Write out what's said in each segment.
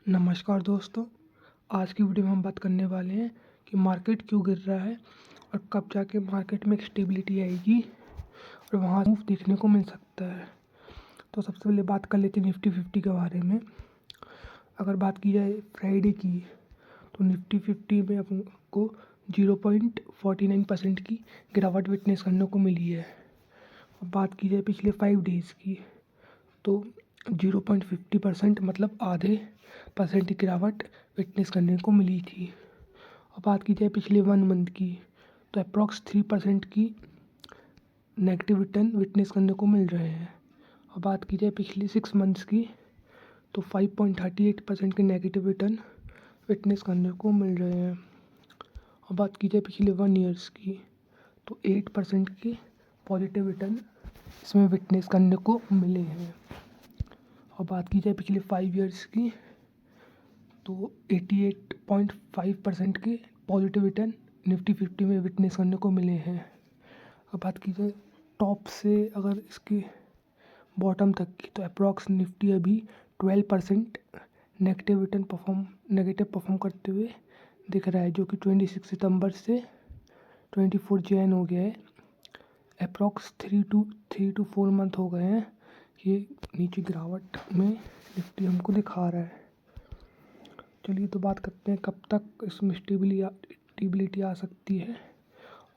नमस्कार दोस्तों। आज की वीडियो में हम बात करने वाले हैं कि मार्केट क्यों गिर रहा है और कब जाके मार्केट में एक स्टेबिलिटी आएगी और वहाँ मूव देखने को मिल सकता है। तो सबसे पहले बात कर लेते हैं निफ्टी 50 के बारे में। अगर बात की जाए फ्राइडे की, तो निफ्टी 50 में अपन को 0.49% की गिरावट विटनेस करने को मिली है। अब बात की जाए पिछले 5 डेज़ की, तो 0.50% मतलब आधे परसेंट की गिरावट विटनेस करने को मिली थी। और बात की जाए पिछले 1 मंथ की, तो अप्रॉक्स 3% की नेगेटिव रिटर्न विटनेस करने को मिल रहे हैं। और बात की जाए पिछले 6 मंथ्स की, तो 5.38% के नेगेटिव रिटर्न विटनेस करने को मिल रहे हैं। और बात की जाए पिछले 1 ईयर्स की, तो 8% के पॉजिटिव रिटर्न इसमें विटनेस करने को मिले हैं। और बात की जाए पिछले 5 ईयर्स की, तो 88.5% के पॉजिटिव रिटर्न निफ्टी 50 में विटनेस करने को मिले हैं। अब बात की जाए टॉप से अगर इसके बॉटम तक की, तो अप्रॉक्स निफ्टी अभी 12% नेगेटिव परफॉर्म करते हुए दिख रहा है, जो कि 26 सितंबर से 24 जैन हो गया है। अप्रॉक्स 3 to 4 मंथ हो गए हैं ये नीचे गिरावट में निफ्टी हमको दिखा रहा है। चलिए तो बात करते हैं कब तक इसमें स्टेबिलिटी आ सकती है,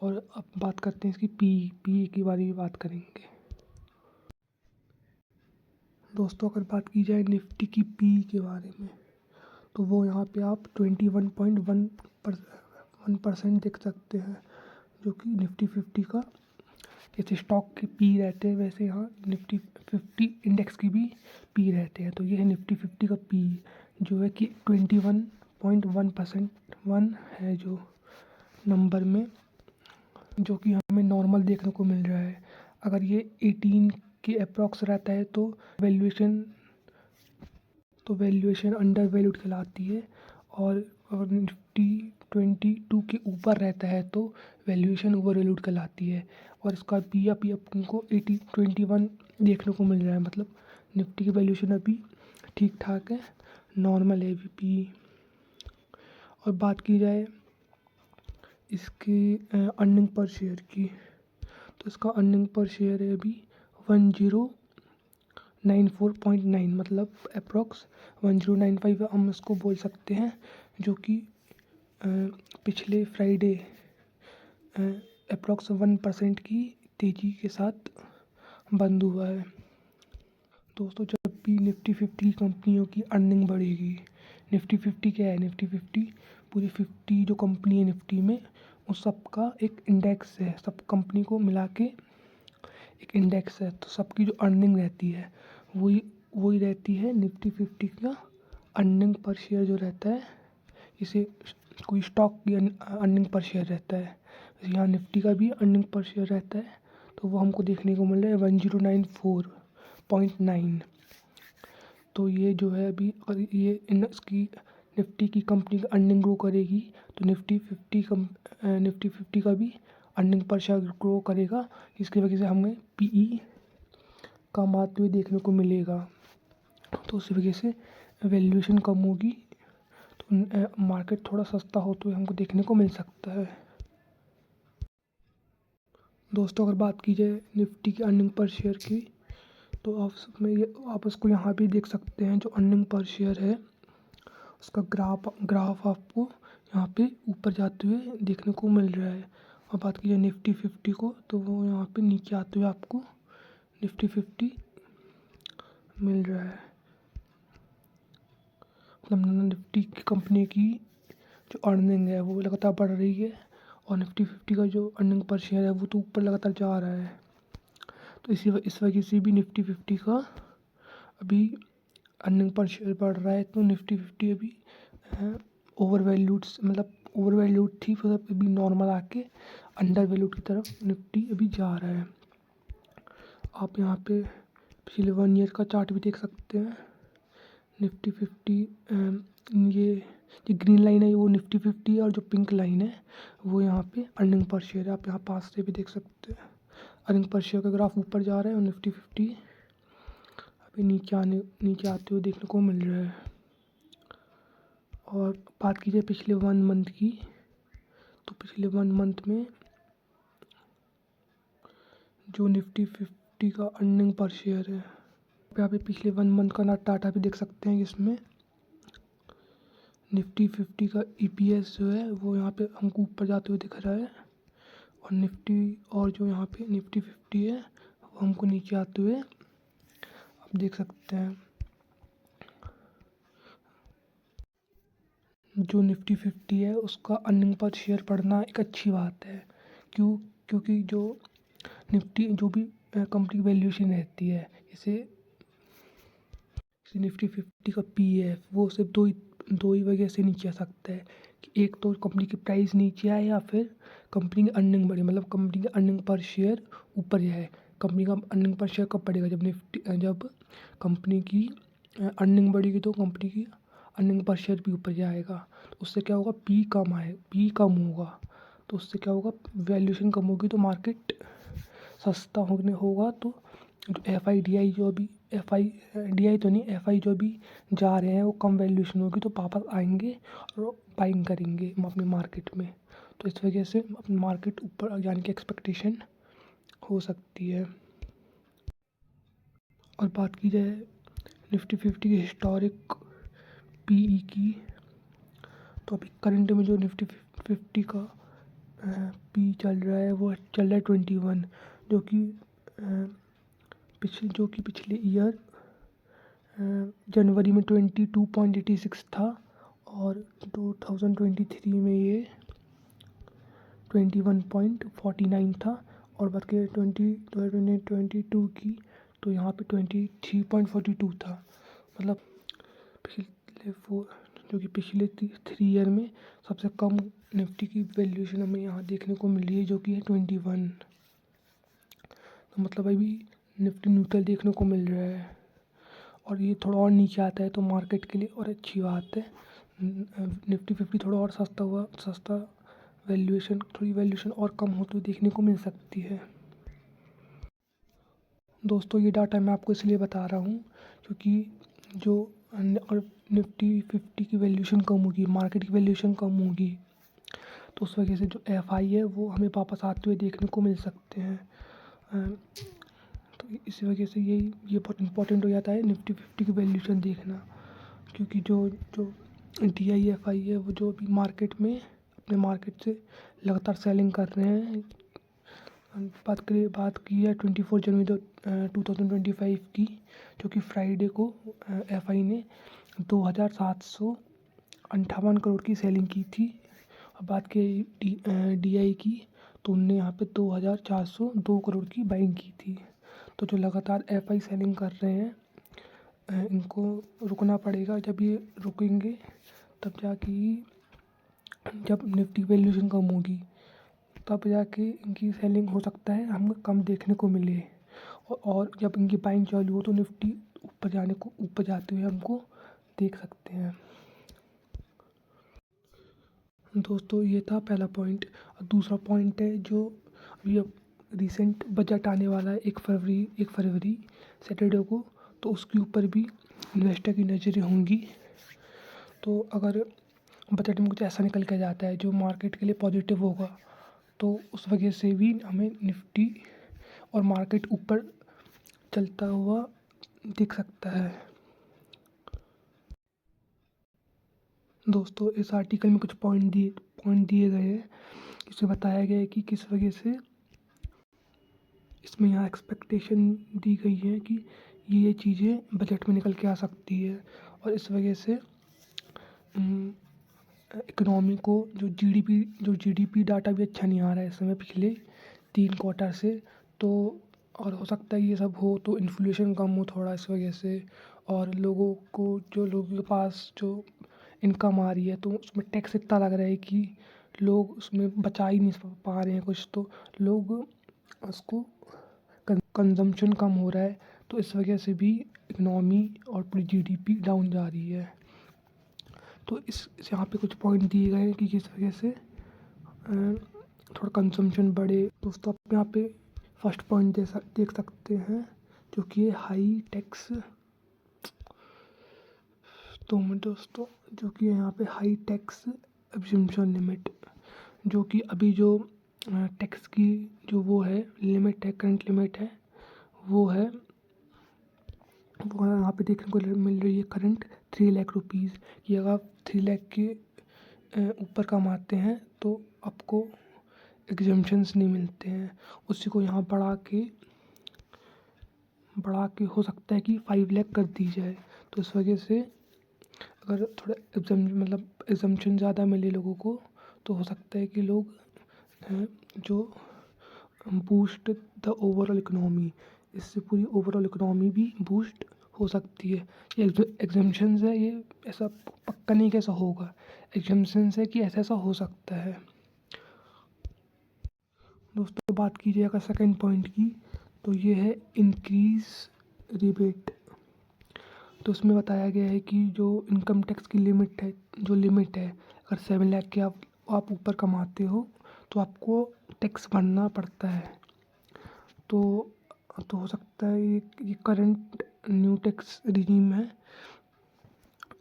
और अब बात करते हैं इसकी पी के बारे में बात करेंगे। दोस्तों अगर बात की जाए निफ्टी की पी के बारे में, तो वो यहाँ पे आप 21.1% देख सकते हैं, जो कि निफ्टी 50 का जैसे स्टॉक के पी रहते हैं वैसे यहाँ निफ्टी 50 इंडेक्स की भी पी रहते हैं। तो ये है निफ्टी 50 का पी, जो है कि 21.1% है जो नंबर में, जो कि हमें नॉर्मल देखने को मिल रहा है। अगर ये 18 के अप्रॉक्स रहता है तो वैल्यूएशन अंडर वैल्यूड कहलाती है, और अगर निफ्टी 22 के ऊपर रहता है तो वैल्यूएशन ओवर वैल्यूड कहलाती है। और इसका पी अपन को 21 देखने को मिल रहा है, मतलब निफ्टी की वैल्यूएशन अभी ठीक ठाक है, नॉर्मल है अभी पी। और बात की जाए इसकी अर्निंग पर शेयर की, तो इसका अर्निंग पर शेयर है अभी 1094.9, मतलब अप्रॉक्स 1095 हम इसको बोल सकते हैं, जो कि पिछले फ्राइडे अप्रॉक्स 1% की तेज़ी के साथ बंद हुआ है। दोस्तों जब भी निफ्टी 50 कंपनियों की अर्निंग बढ़ेगी, निफ्टी 50 क्या है, निफ्टी 50 पूरी 50 जो कंपनी है निफ्टी में उस सब का एक इंडेक्स है, सब कंपनी को मिला के एक इंडेक्स है। तो सबकी जो अर्निंग रहती है वही रहती है निफ्टी 50 का अर्निंग पर शेयर जो रहता है, इसे कोई स्टॉक की अर्निंग पर शेयर रहता है। यहाँ निफ्टी का भी अर्निंग पर शेयर रहता है, तो वो हमको देखने को मिल रहा है 1094.9। तो ये जो है अभी अगर ये इसकी निफ्टी की कंपनी का अर्निंग ग्रो करेगी तो निफ्टी 50 का भी अर्निंग पर शेयर ग्रो करेगा, जिसकी वजह से हमें पीई कम आते हुए देखने को मिलेगा। तो उस वजह से वैल्यूएशन कम होगी, तो मार्केट थोड़ा सस्ता होते हुए हमको देखने को मिल सकता है। दोस्तों अगर बात की जाए निफ्टी की अर्निंग पर शेयर की, तो आप उसको यहाँ भी देख सकते हैं। जो अर्निंग पर शेयर है उसका ग्राफ आपको यहाँ पे ऊपर जाते हुए देखने को मिल रहा है। और बात की जाए निफ्टी 50 को, तो वो यहाँ पे नीचे आते हुए आपको निफ्टी 50 मिल रहा है। मतलब निफ्टी की कंपनी की जो अर्निंग है वो लगातार बढ़ रही है, और निफ्टी 50 का जो अर्निंग पर शेयर है वो तो ऊपर लगातार जा रहा है। तो इस वजह से भी निफ्टी 50 का अभी अर्निंग पर शेयर बढ़ रहा है। तो निफ्टी 50 अभी ओवर वैल्यूड थी, फिर अभी नॉर्मल आके अंडर वैल्यूड की तरफ निफ्टी अभी जा रहा है। आप यहाँ पे पिछले 1 ईयर का चार्ट भी देख सकते हैं। निफ्टी 50 ये ग्रीन लाइन है वो निफ्टी 50, और जो पिंक लाइन है वो यहाँ पे अर्निंग पर शेयर है। आप यहाँ पास से भी देख सकते हैं, अर्निंग पर शेयर का ग्राफ ऊपर जा रहा है और निफ्टी 50 अभी नीचे आते हुए देखने को मिल रहा है। और बात की जाए पिछले 1 मंथ की, तो पिछले 1 मंथ में जो निफ्टी 50 का अर्निंग पर शेयर है, यहाँ पे पिछले 1 मंथ का डाटा भी देख सकते हैं, जिसमें निफ्टी 50 का EPS जो है वो यहाँ पे हमको ऊपर जाते हुए दिख रहा है, और जो यहाँ पे निफ्टी 50 है वो हमको नीचे आते हुए आप देख सकते हैं। जो निफ्टी 50 है उसका अर्निंग पर शेयर पढ़ना एक अच्छी बात है। क्योंकि जो जो भी कंपनी की वैल्यूएशन रहती है, जैसे निफ्टी 50 का PF वो सिर्फ दो ही वजह से नीचे आ सकता है कि एक तो कंपनी की प्राइस नीचे आए या फिर कंपनी की अर्निंग बढ़े, मतलब कंपनी की अर्निंग पर शेयर ऊपर जाए। कंपनी का अर्निंग पर शेयर कब बढ़ेगा? जब कंपनी की अर्निंग बढ़ेगी तो कंपनी की अर्निंग पर शेयर भी ऊपर जाएगा। तो उससे क्या होगा? पी कम होगा, तो उससे क्या होगा? वैल्यूएशन कम होगी तो मार्केट सस्ता होगा। तो FIDI जो भी FIDI तो नहीं, FI जो भी जा रहे हैं वो कम वैल्यूएशन होगी तो वापस आएंगे और बाइंग करेंगे अपने मार्केट में। तो इस वजह से अपनी मार्केट ऊपर जाने की एक्सपेक्टेशन हो सकती है। और बात की जाए निफ्टी 50 की हिस्टोरिक PE की, तो अभी करंट में जो निफ्टी 50 का PE चल रहा है वो चल रहा है 21, जो कि पिछले ईयर जनवरी में 22.86 था और 2023 में ये 21.49 था। और बात करें 2022 की, तो यहाँ पे 23.42 था। मतलब पिछले 3 ईयर में सबसे कम निफ्टी की वैल्यूएशन हमें यहाँ देखने को मिल रही है, जो कि है 21। तो मतलब अभी निफ्टी न्यूट्रल देखने को मिल रहा है, और ये थोड़ा और नीचे आता है तो मार्केट के लिए और अच्छी बात है। निफ्टी 50 थोड़ा और सस्ता थोड़ी वैल्यूएशन और कम होती हुई देखने को मिल सकती है। दोस्तों ये डाटा मैं आपको इसलिए बता रहा हूँ क्योंकि जो निफ्टी 50 की वैल्यूएशन कम होगी, मार्केट की वैल्यूएशन कम होगी, तो उस वजह से जो FI है वो हमें वापस आते हुए देखने को मिल सकते हैं। तो इसी वजह से ये बहुत इम्पोर्टेंट हो जाता है निफ्टी 50 की वैल्यूएशन देखना, क्योंकि जो DIFI है वो जो भी मार्केट में अपने मार्केट से लगातार सेलिंग कर रहे हैं। बात की है 24 जनवरी 2025 की, जो कि फ्राइडे को FI ने 2758 करोड़ की सेलिंग की थी। अब बात की DI की, तो उनने यहाँ पे 2402 करोड़ की बाइंग की थी। तो जो लगातार FI सेलिंग कर रहे हैं इनको रुकना पड़ेगा। जब ये रुकेंगे तब जब निफ्टी वैल्यूएशन कम होगी तब जाके इनकी सेलिंग हो सकता है हमें कम देखने को मिले, और जब इनकी बाइंग चालू हो तो निफ्टी ऊपर जाते हुए हमको देख सकते हैं। दोस्तों ये था पहला पॉइंट। दूसरा पॉइंट है जो अभी अब रिसेंट बजट आने वाला है 1 फरवरी सैटरडे को, तो उसके ऊपर भी इन्वेस्टर की नज़रें होंगी। तो अगर बजट में कुछ ऐसा निकल के जाता है जो मार्केट के लिए पॉजिटिव होगा, तो उस वजह से भी हमें निफ्टी और मार्केट ऊपर चलता हुआ दिख सकता है। दोस्तों इस आर्टिकल में कुछ पॉइंट दिए गए हैं। इसमें बताया गया है कि किस वजह से इसमें यहाँ एक्सपेक्टेशन दी गई है कि ये चीज़ें बजट में निकल के आ सकती है, और इस वजह से इकोनॉमी को जो GDP डाटा भी अच्छा नहीं आ रहा है इस समय पिछले 3 क्वार्टर से। तो और हो सकता है ये सब हो तो इन्फ्लेशन कम हो थोड़ा इस वजह से, और लोगों के पास जो इनकम आ रही है तो उसमें टैक्स इतना लग रहा है कि लोग उसमें बचा ही नहीं पा रहे हैं कुछ, तो लोग उसको कंजम्पशन कम हो रहा है, तो इस वजह से भी इकोनॉमी और पूरी GDP डाउन जा रही है। तो इस यहाँ पे कुछ पॉइंट दिए गए हैं कि किस वजह से थोड़ा कंजम्पशन बढ़े। दोस्तों आप यहाँ पे फर्स्ट पॉइंट देख सकते हैं जो कि हाई टैक्स। दोस्तों जो कि यहाँ पे हाई टैक्स एग्जम्पशन लिमिट, जो कि अभी जो टैक्स की जो वो है लिमिट है, करंट लिमिट है, वो है यहाँ पे देखने को मिल रही है करंट 3 लाख रुपीज़ कि अगर आप 3 लाख के ऊपर कमाते हैं तो आपको एग्जम्पशंस नहीं मिलते हैं। उसी को यहाँ बढ़ा के हो सकता है कि 5 लाख कर दी जाए। तो इस वजह से अगर थोड़ा एग्जम्पशन ज़्यादा मिले लोगों को तो हो सकता है कि लोग जो बूस्ट द ओवरऑल इकोनॉमी, इससे पूरी ओवरऑल इकोनॉमी भी बूस्ट हो सकती है। ये एग्जम्पशंस है, ये ऐसा पक्का नहीं कैसा होगा, एग्जम्पशंस है कि ऐसा ऐसा हो सकता है। दोस्तों बात की जाए अगर सेकेंड पॉइंट की, तो ये है इंक्रीज रिबेट। तो उसमें बताया गया है कि जो इनकम टैक्स की लिमिट है, अगर 7 लाख के आप ऊपर कमाते हो तो आपको टैक्स भरना पड़ता है। तो हो सकता है ये करंट न्यू टैक्स रिजीम है,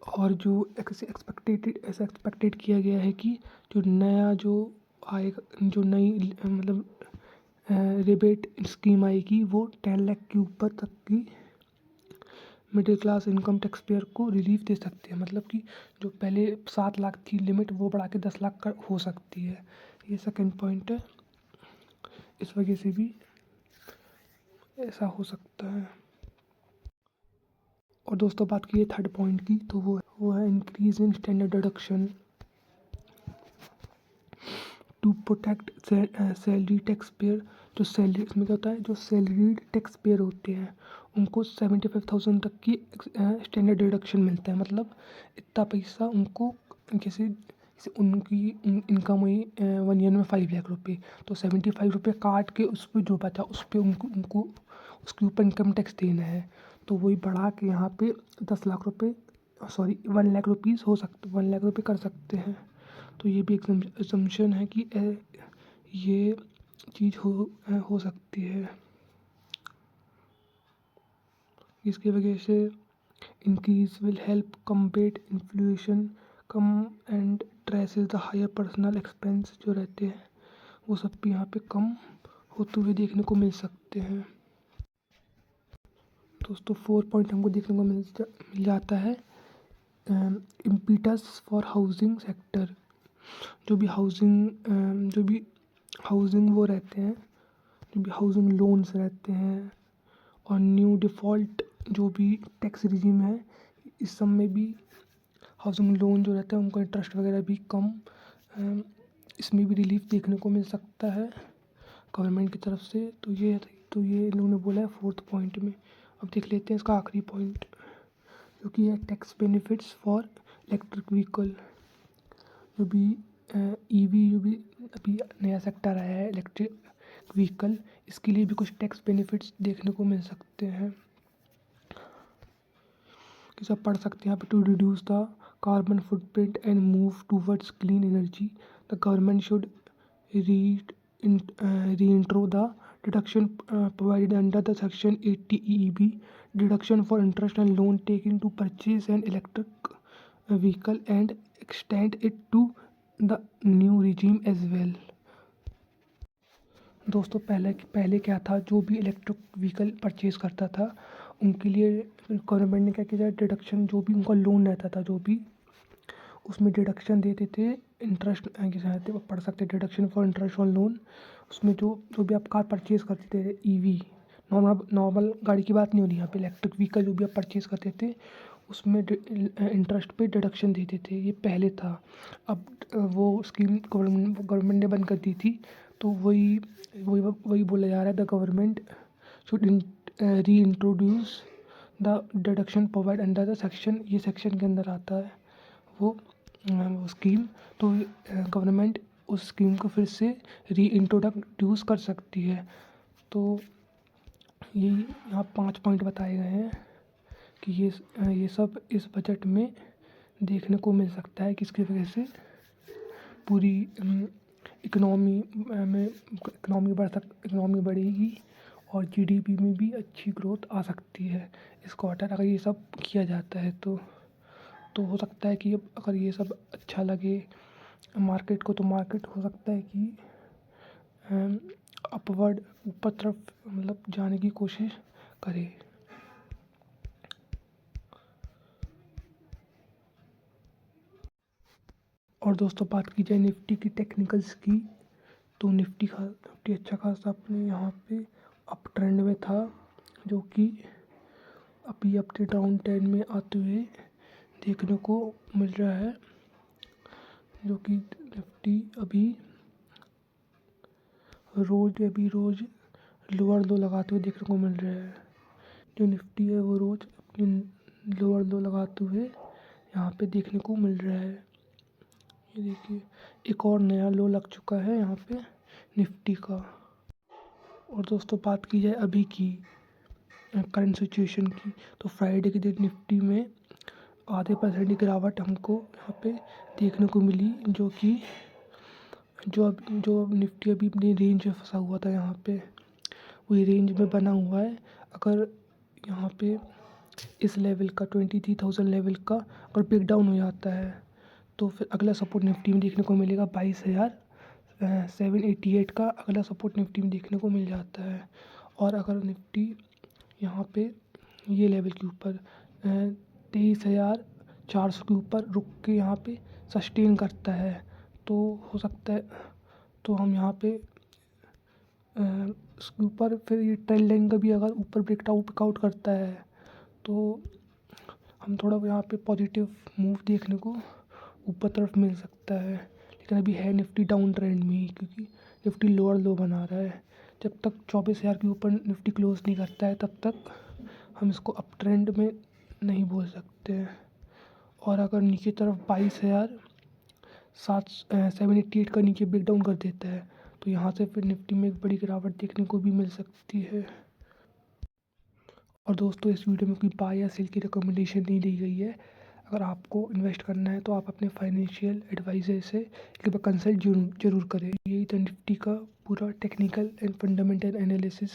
और जो ऐसा एक्सपेक्टेड किया गया है कि जो नया जो आएगा, जो नई रिबेट स्कीम आएगी वो 10 लाख के ऊपर तक की middle class income tax payer को रिलीफ दे सकते हैं। मतलब कि जो पहले 7 लाख थी लिमिट वो बढ़ा के 10 लाख का हो सकती है। ये सेकंड पॉइंट है, इस वजह से भी ऐसा हो सकता है। और दोस्तों बात की है थर्ड पॉइंट की, तो वो है increase in standard deduction to protect salary tax payer. जो सैलरी, इसमें क्या होता है, जो सैलरीड टैक्स पेयर होते हैं उनको 75,000 तक की स्टैंडर्ड डिडक्शन मिलता है। मतलब इतना पैसा उनको, जैसे उनकी इनकम हुई 1 ईयर में 5 लाख रुपये, तो 75 रुपये काट के उस पर जो बचा उस पर उनको उसके ऊपर इनकम टैक्स देना है। तो वही बढ़ा के यहाँ पे 10 लाख रुपये, 1 लाख रुपीज़ हो सकते, 1 लाख रुपये कर सकते हैं। तो ये भी एक असम्पशन है कि ये चीज़ हो सकती है। इसकी वजह से increase will help combat inflation कम and traces the higher personal expense जो रहते हैं वो सब भी यहाँ पे कम होते हुए देखने को मिल सकते हैं। दोस्तों 4 पॉइंट हमको देखने को मिल जाता है, इम्पीटस फॉर हाउसिंग सेक्टर। जो भी हाउसिंग वो रहते हैं, जो भी हाउसिंग लोन्स रहते हैं और न्यू डिफ़ॉल्ट जो भी टैक्स रिजीम है, इस सब में भी हाउसिंग लोन जो रहता है उनका इंटरेस्ट वगैरह भी कम, इसमें भी रिलीफ देखने को मिल सकता है गवर्नमेंट की तरफ से। तो ये इन लोगों ने बोला है 4th पॉइंट में। अब देख लेते हैं इसका आखिरी पॉइंट, जो कि है tax benefits for electric vehicle. जो भी ईवी जो भी अभी नया सेक्टर आया है इलेक्ट्रिक व्हीकल, इसके लिए भी कुछ टैक्स बेनिफिट्स देखने को मिल सकते हैं कि सब पढ़ सकते हैं यहाँ पे। To reduce the carbon footprint and move towards clean energy, the government should reintro the deduction provided under the section 80 EEB deduction for interest and loan taken to purchase an electric vehicle and extend it to the new regime as well। दोस्तों पहले क्या था, जो भी electric vehicle purchase करता था उनके लिए गवर्नमेंट ने क्या किया, डिडक्शन जो भी उनका लोन रहता था जो भी, उसमें डिडक्शन देते थे। इंटरेस्ट चाहते वो पढ़ सकते, deduction for interest on loan. उसमें जो भी आप कार परचेज़ करते थे ईवी, नॉर्मल गाड़ी की बात नहीं हो रही यहाँ पे, इलेक्ट्रिक व्हीकल जो भी आप परचेज़ करते थे उसमें इंटरेस्ट पे डिडक्शन देते थे। ये पहले था, अब वो स्कीम गवर्नमेंट ने बंद कर दी थी। तो वही बोला जा रहा है, द गवर्नमेंट शुड री introduce the deduction provide under the section, ये सेक्शन के अंदर आता है वो स्कीम। तो गवर्नमेंट उस स्कीम को फिर से री इंट्रोडक्यूस कर सकती है। तो ये यहाँ 5 पॉइंट बताए गए हैं कि ये सब इस बजट में देखने को मिल सकता है, किसकी वजह से पूरी इकनॉमी बढ़ेगी और जीडीपी में भी अच्छी ग्रोथ आ सकती है इस क्वार्टर, अगर ये सब किया जाता है तो। तो हो सकता है कि अगर ये सब अच्छा लगे मार्केट को, तो मार्केट हो सकता है कि अपवर्ड ऊपर तरफ मतलब जाने की कोशिश करे। और दोस्तों बात की जाए निफ्टी की टेक्निकल्स की, तो निफ्टी अच्छा खासा अपने यहाँ पे अप ट्रेंड में था, जो कि अभी अपने डाउन ट्रेंड में आते हुए देखने को मिल रहा है, जो कि निफ्टी अभी रोज़ लोअर लो लगाते हुए देखने को मिल रहा है। जो निफ्टी है वो रोज़ अपनी लोअर लो लगाते हुए यहाँ पे देखने को मिल रहा है। ये देखिए एक और नया लो लग चुका है यहाँ पे निफ्टी का। और दोस्तों बात की जाए अभी की करंट सिचुएशन की, तो फ्राइडे के दिन निफ्टी में आधे % की गिरावट हमको यहाँ पे देखने को मिली, जो कि जो निफ्टी अभी अपनी रेंज में फंसा हुआ था यहाँ पे, वही रेंज में बना हुआ है। अगर यहाँ पे इस लेवल का 23,000 लेवल का अगर ब्रेक डाउन हो जाता है, तो फिर अगला सपोर्ट निफ्टी में देखने को मिलेगा 22,788 का अगला सपोर्ट निफ्टी में देखने को मिल जाता है। और अगर निफ्टी यहाँ पे ये लेवल के ऊपर 23,400 के ऊपर रुक के यहाँ पे सस्टेन करता है, तो हो सकता है तो हम यहाँ पे इसके ऊपर फिर ये ट्रेंड लाइन का भी अगर ऊपर ब्रेकआउट करता है, तो हम थोड़ा यहाँ पे पॉजिटिव मूव देखने को ऊपर तरफ मिल सकता है। लेकिन अभी है निफ्टी डाउन ट्रेंड में ही, क्योंकि निफ्टी लोअर लो बना रहा है। जब तक 24,000 के ऊपर निफ्टी क्लोज नहीं करता है, तब तक हम इसको अप ट्रेंड में नहीं बोल सकते हैं। और अगर नीचे तरफ 22,788 का नीचे ब्रेक डाउन कर देता है, तो यहाँ से फिर निफ्टी में एक बड़ी गिरावट देखने को भी मिल सकती है। और दोस्तों इस वीडियो में कोई बाय या सेल की रिकमेंडेशन नहीं दी गई है। अगर आपको इन्वेस्ट करना है तो आप अपने फाइनेंशियल एडवाइज़र से एक बार कंसल्ट जरूर करें। यही था निफ्टी का पूरा टेक्निकल एंड फंडामेंटल एनालिसिस।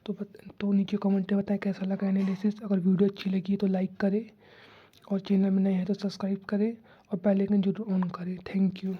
तो नीचे कमेंट में बताएं कैसा लगा एनालिसिस। अगर वीडियो अच्छी लगी तो लाइक करें, और चैनल में नए हैं तो सब्सक्राइब करें, और बेल आइकन जरूर ऑन करें। Thank you.